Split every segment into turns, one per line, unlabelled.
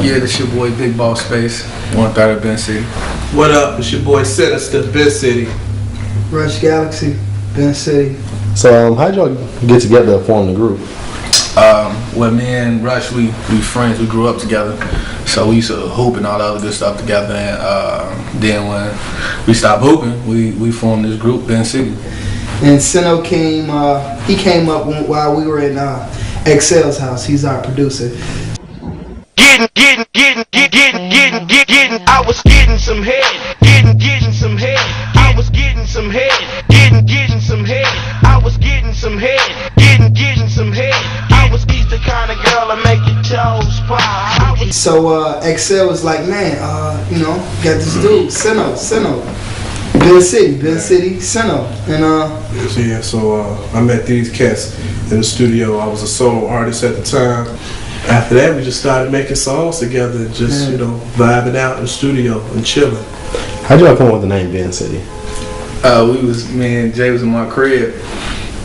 Yeah, this your boy Big Boss Space, 130 Ben-Sity.
What up? It's your boy Sinister, Ben-Sity.
Rush Galaxy, Ben-Sity.
So how'd y'all get together and form the group?
Well, me and Rush, we friends. We grew up together, so we used to hoop and all the other good stuff together. And then when we stopped hooping, we formed this group, Ben-Sity.
And S.o.a.p came. He came up while we were in xcel's house. He's our producer.
Getting. I was getting some head. Getting some head. I was getting some head. Getting some head. I was getting some head. Getting some head. I was the kind of girl that make your toes pop.
So xcel was like, man, got this dude, S.o.A.P. Ben-Sity, S.o.A.P. And
so I met these cats in the studio. I was a solo artist at the time. After that, we just started making songs together and just, vibing out in the studio and chilling.
How'd y'all come up with the name Ben-Sity?
Me and Jay was in my crib,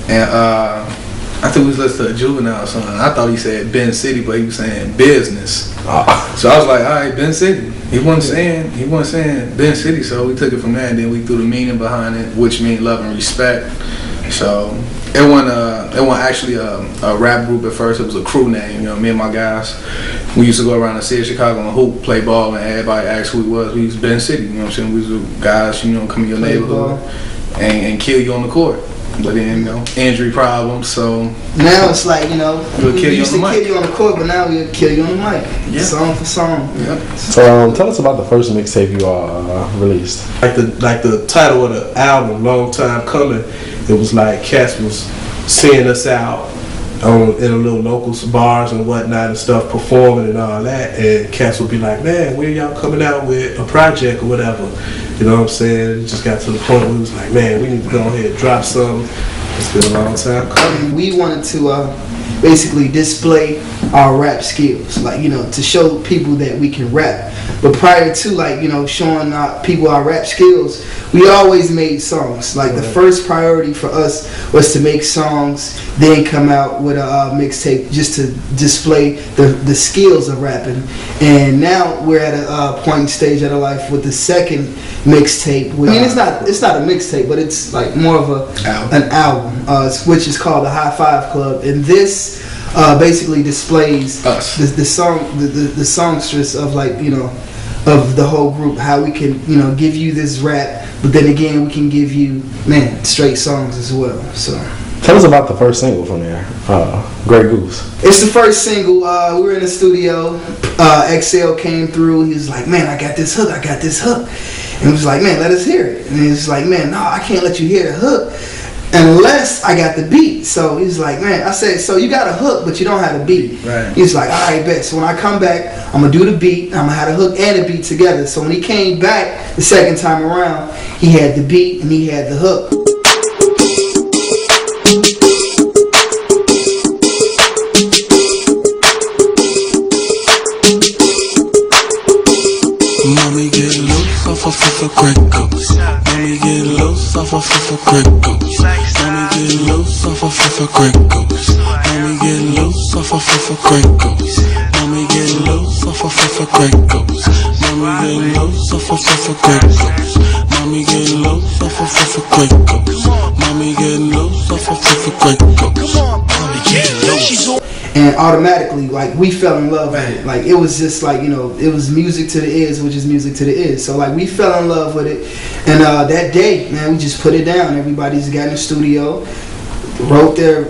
and I think we was listening to Juvenile or something. I thought he said Ben-Sity, but he was saying business. So I was like, all right, Ben-Sity. He wasn't saying Ben-Sity, so we took it from there, and then we threw the meaning behind it, which means love and respect. So it wasn't actually a rap group at first. It was a crew name. Me and my guys, we used to go around the city of Chicago and hoop, play ball, and everybody asked who we was. We was Ben-Sity. You know what I'm saying? We was the guys, come in your neighborhood and kill you on the court. But then, injury problems, so...
Now it's like,
we
used to kill you on the court, but now we'll kill you on the mic. Yeah. Song for song.
Yeah.
So tell us about the first mixtape you all released.
Like the title of the album, Long Time Coming, it was like Cass was seeing us out in a little local bars and whatnot and stuff, performing and all that, and Cass would be like, man, when y'all coming out with a project or whatever? You know what I'm saying? It just got to the point where we was like, man, we need to go ahead and drop something. It's been a long time coming.
We wanted to basically display our rap skills, to show people that we can rap. But prior to showing people our rap skills, we always made songs. The first priority for us was to make songs, then come out with a mixtape just to display the skills of rapping. And now we're at a point in stage of our life with the second mixtape. It's not a mixtape, but it's more of an album, which is called the High Five Club. And this basically displays us, the songstress of of the whole group, how we can give you this rap, but then again we can give you straight songs as well. So
tell us about the first single from there, Grey Goose.
It's the first single. We were in the studio. xcel came through. He was like, man, I got this hook. And he was like, man, let us hear it. And he was like, man, no, I can't let you hear the hook unless I got the beat. So he's like, man, I said, so you got a hook, but you don't have a beat.
Right.
He's like, all right, bet. So when I come back, I'm going to do the beat. I'm going to have the hook and the beat together. So when he came back the second time around, he had the beat and he had the hook.
Mommy get loose off a Grey Goose. Mommy get loose off a Grey Goose. Mommy get loose off a Grey Goose. Mommy get loose off a Grey Goose. Mommy get loose off a Grey Goose. Mommy get loose off a Grey Goose. Mommy get loose off a Grey Goose. Mommy get loose off a Grey Goose. Mommy get loose.
And automatically, we fell in love with it. It was just it was music to the ears, which is music to the ears. So we fell in love with it. And that day, man, we just put it down. Everybody's got in the studio, wrote their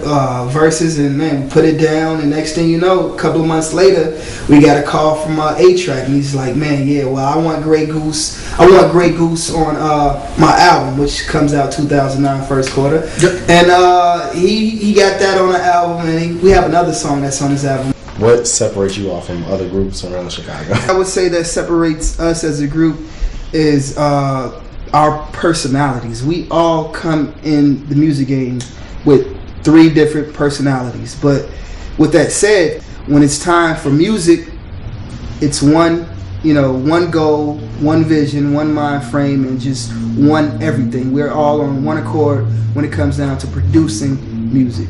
verses, and man, put it down. And next thing you know, a couple of months later, we got a call from A-Track, and he's like, man, yeah, well, I want Grey Goose. I want Grey Goose on my album, which comes out 2009 first quarter. Yep. And he got that on the album, and we have another song that's on his album.
What separates you off from other groups around Chicago?
I would say that separates us as a group is our personalities. We all come in the music game with 3 different personalities. But with that said, when it's time for music, it's one goal, one vision, one mind frame, and just one everything. We're all on one accord when it comes down to producing music.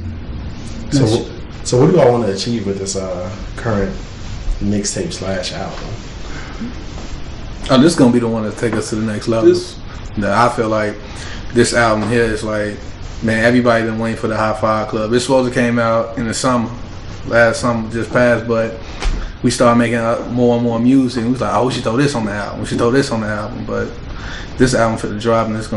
So what do y'all want to achieve with this current mixtape / album?
Oh, this is gonna be the one that take us to the next level. I feel like this album here is like, man, everybody been waiting for the High Five Club. It's supposed to came out in the summer, last summer just passed, but we started making more and more music. And we was like, oh, we should throw this on the album. We should throw this on the album. But this album for the drop, and it's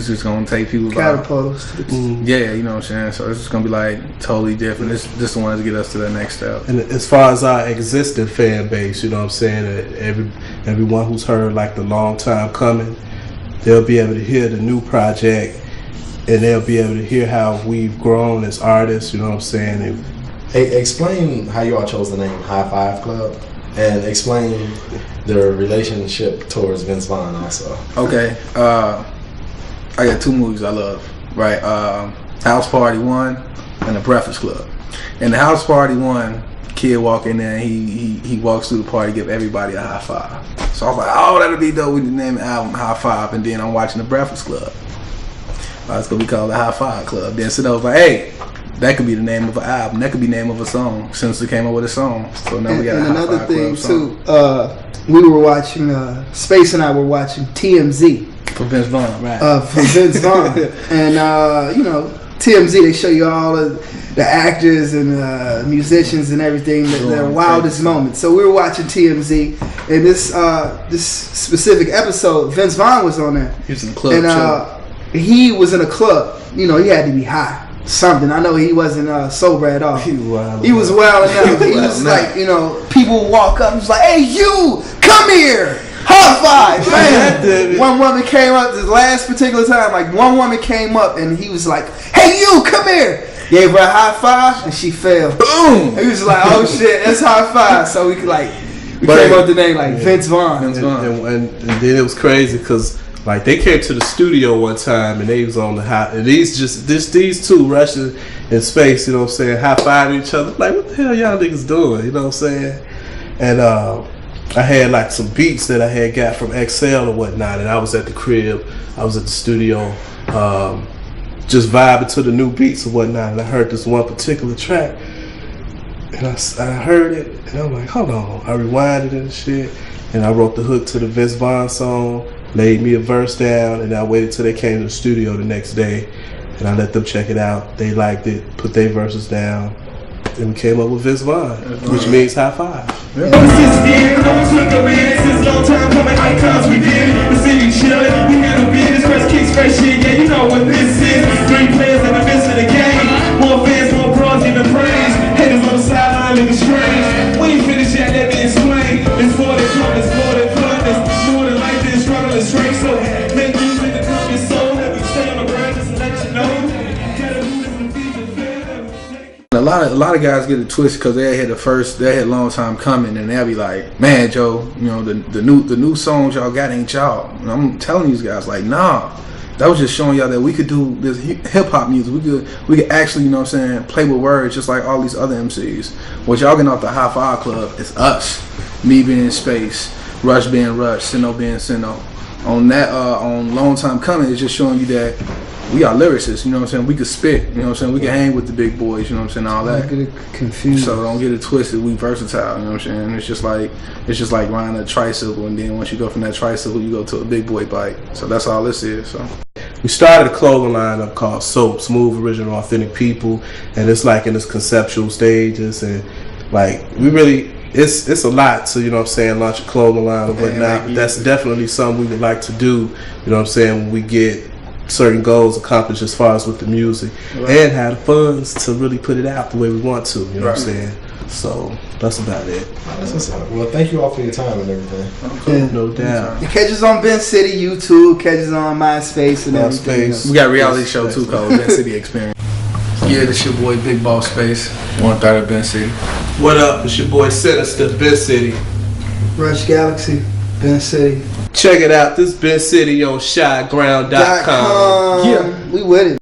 just gonna take people
catapult.
Yeah, you know what I'm saying. So it's just gonna be like totally different. This the one to get us to the next step.
And as far as our existing fan base, you know what I'm saying, everyone who's heard like the Long Time Coming, they'll be able to hear the new project, and they'll be able to hear how we've grown as artists. You know what I'm saying. And
hey, explain how you all chose the name High Five Club, and explain their relationship towards Vince Vaughn also.
Okay. I got 2 movies I love, right? House Party 1 and The Breakfast Club. In the House Party 1, kid walk in there and he walks through the party, give everybody a high five. So I was like, oh, that'll be dope. We can name the album High Five. And then I'm watching The Breakfast Club. It's gonna be called the High Five Club. Then I was like, hey, that could be the name of an album. That could be the name of a song. Since we came up with a song, so now we got a High
another
Five
thing
Club
too. We were watching Space and I were watching TMZ.
For Vince Vaughn, right?
For Vince Vaughn, and you know, TMZ, they show you all of the actors and musicians and everything, their wildest moments. So we were watching TMZ, and this specific episode, Vince Vaughn was on there.
He was in the club,
and he was in a club. You know, he had to be high, something. I know he wasn't sober at all. He was wild enough. He was like, you know, people walk up and was like, "Hey, you, come here." High five, man. One woman came up this last particular time. Like, one woman came up and he was like, "Hey, you, come here." Gave her a high five and she fell. Boom. He was like, "Oh shit, that's high five." So we came up with the name like Vince Vaughn.
And then it was crazy because like they came to the studio one time and they was on the high. And these two Russian in space, you know what I'm saying, high fiving each other. Like, what the hell y'all niggas doing? You know what I'm saying? And I had like some beats that I had got from xcel or whatnot, and I was at the crib, I was at the studio, just vibing to the new beats or whatnot, and I heard this one particular track, and I heard it, and I'm like, hold on. I rewinded it and shit, and I wrote the hook to the Vince Vaughn song, laid me a verse down, and I waited till they came to the studio the next day, and I let them check it out. They liked it, put their verses down, and we came up with Vince Vaughn, which means high five.
Since long time coming, icons we did. The city chillin', we handle business, press kicks, fresh shit. Yeah, you know what this is. 3 players in the midst of the game. More fans, more bros, even praise. Haters on the sideline looking strange. We ain't finished yet, let me explain. It's more than fun, it's more than fun. It's more than life, it's struggle, it's strength. So make music to come your soul. Let me stay on the grind just to let you know.
A lot of guys get it twisted because they had Long Time Coming, and they'll be like, "Man, Joe, you know the new songs y'all got ain't y'all." And I'm telling these guys like, nah, that was just showing y'all that we could do this hip hop music. We could actually, you know what I'm saying, play with words just like all these other MCs. What y'all getting off the High Five Club is us, me being Space, Rush being Rush, S.o.A.P being S.o.A.P. On Long Time Coming, it's just showing you that we are lyricists, you know what I'm saying? We could spit, you know what I'm saying? We can hang with the big boys, you know what I'm saying? All that.
Don't get it confused.
So don't get it twisted. We versatile, you know what I'm saying? It's just like riding a tricycle, and then once you go from that tricycle, you go to a big boy bike. So that's all this is. So
we started a clothing line up called S.o.a.p, Smooth, Original, Authentic People, and it's like in its conceptual stages, and like we really, it's a lot to, you know what I'm saying, launch a clothing line or whatnot. But that's definitely something we would like to do, you know what I'm saying, when we get certain goals accomplished as far as with the music, and have the funds to really put it out the way we want to, you know what I'm saying? So that's about it.
Well, thank you all for your time and everything.
No doubt.
You catch us on Ben-Sity, YouTube, catch us on MySpace and everything.
We got a reality show too called Ben-Sity Experience. Yeah, this your boy Big Boss Space, 1/3 of Ben-Sity.
What up? It's your boy Sinister, Ben-Sity.
Rush Galaxy, Ben-City.
Check it out. This Ben-City on ShyGround.com.
Yeah, we with it.